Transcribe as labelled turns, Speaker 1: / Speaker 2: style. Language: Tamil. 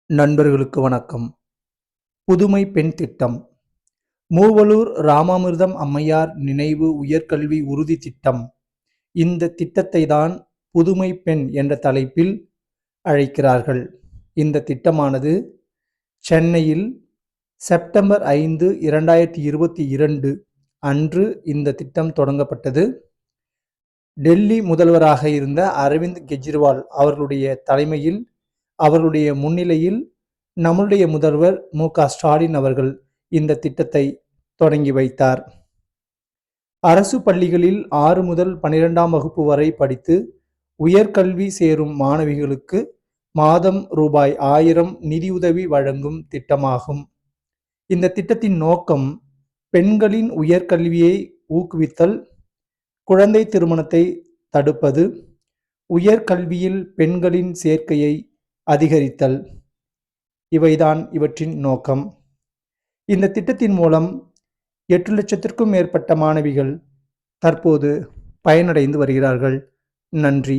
Speaker 1: நண்பர்களுக்கு வணக்கம். புதுமை பெண் திட்டம். மூவலூர் ராமாமிர்தம் அம்மையார் நினைவு உயர்கல்வி உறுதி திட்டம். இந்த திட்டத்தை தான் புதுமை பெண் என்ற தலைப்பில் அழைக்கிறார்கள். இந்த திட்டமானது சென்னையில் செப்டம்பர் 5, 2022 அன்று இந்த திட்டம் தொடங்கப்பட்டது. டெல்லி முதல்வராக இருந்த அரவிந்த் கெஜ்ரிவால் அவர்களுடைய தலைமையில், அவர்களுடைய முன்னிலையில் நம்முடைய முதல்வர் மு.க.ஸ்டாலின் அவர்கள் இந்த திட்டத்தை தொடங்கி வைத்தார். அரசு பள்ளிகளில் 6 முதல் 12ஆம் வகுப்பு வரை படித்து உயர்கல்வி சேரும் மாணவிகளுக்கு மாதம் ரூபாய் 1000 நிதியுதவி வழங்கும் திட்டமாகும். இந்த திட்டத்தின் நோக்கம் பெண்களின் உயர்கல்வியை ஊக்குவித்தல், குழந்தை திருமணத்தை தடுப்பது, உயர்கல்வியில் பெண்களின் சேர்க்கையை அதிகரித்தல். இவைதான் இவற்றின் நோக்கம். இந்த திட்டத்தின் மூலம் 8 லட்சத்திற்கும் மேற்பட்ட மாணவிகள் தற்போது பயனடைந்து வருகிறார்கள். நன்றி.